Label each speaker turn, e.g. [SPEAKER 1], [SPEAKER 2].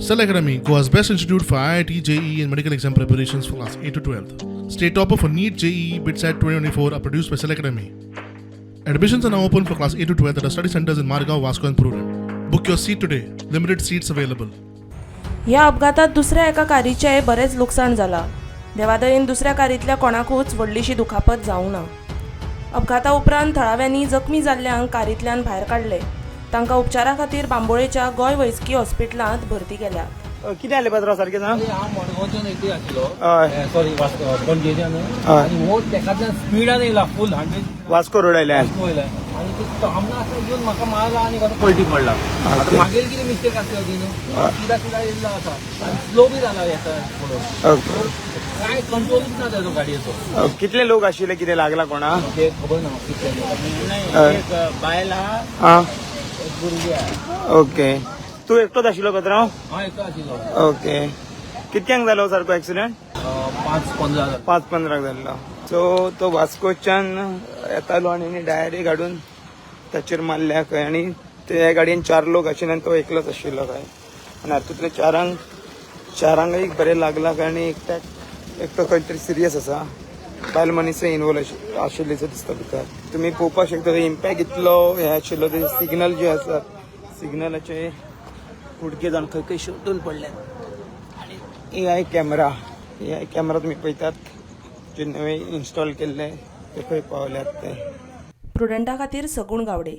[SPEAKER 1] Cell Academy, Goa's best institute for IIT, JEE and medical exam preparations for class 8 to 12th. State topper for NEET, JEE, BITSAT 2024 are produced by Cell Academy. Admissions are now open for class 8 to 12th at our study centers in Margao, Vasco and Prudent. Book your seat today. Limited seats available.
[SPEAKER 2] ह्या अपघातात दुसऱ्या एका कारचे बरेच नुकसाण जाला. देवादयेन दुसऱ्या कारीतल्या कोणाकूच व्हडलीशी दुखापत जावंक ना. अपघाता उपरांत थळाव्यांनी जखमी जाल्ल्यांक कारींतल्यान भायर काडले. तांकां उपचारा खातीर बांबोळेच्या गोंय वैजकी हॉस्पिटलांत भरती केल्या.
[SPEAKER 3] कितें जालें पात्रांव सारकें सांग.
[SPEAKER 4] हांव मडगांवच्यान एकटी आशिल्लो.
[SPEAKER 3] हय
[SPEAKER 4] सॉरी पणजेच्यान. आनी हो तेकातल्यान स्पिडान येयला फुल 100
[SPEAKER 3] वास्को रोड आयल्यान.
[SPEAKER 4] वयल्यान आनी तो आमना घेवन म्हाका मारला आनी पलटी पडला. आतां मागीर कितें मिस्टेक आसली ती न्हू. सीधा येयल्लो आसा आनी स्लो बी जाला येता म्हणून.
[SPEAKER 3] ओके.
[SPEAKER 4] काय कंट्रोलूच ना तेजो गाडयेचो.
[SPEAKER 3] कितले लोक आशिल्ले, कितें लागला कोणा?
[SPEAKER 4] ते खबर ना कितले. एक बायल आहा,
[SPEAKER 3] आं
[SPEAKER 4] एक भुरगी आहा.
[SPEAKER 3] ओके. तूं एकटोच आशिल्लो पात्रांव?
[SPEAKER 4] हांव एकटो आशिल्लो.
[SPEAKER 3] ओके. कितक्यांक जालो सारको एक्सिडेंट?
[SPEAKER 4] 5-15
[SPEAKER 3] 5-15 जाल्लो. सो तो वास्कोच्यान येतालो आनी डायरेक्ट हाडून ताचेर मारल्या खंय. आनी त्या गाडयेन 4 लोक आशिल्ले आनी तो एकलोच आशिल्लो खंय. आनी हातूंतले चारांकय बरें लागला खंय. आनी एकटो खंय तरी सिरियस आसा. बायल मनीसय इनवॉल्व आशिल्लीचो दिसता भितर. तुमी पळोवपाक शकता इम्पॅक्ट इतलो हे आशिल्लो. ते सिग्नल जे आसा सिग्नलाचे कुडके जावन खंय खंय शेवटून पडल्यात. आनी AI कॅमेरा तुमी पळयतात जे नवे इन्स्टॉल केल्ले ते खंय पावल्यात ते.
[SPEAKER 2] प्रुडंटा खातीर सगूण गावडे.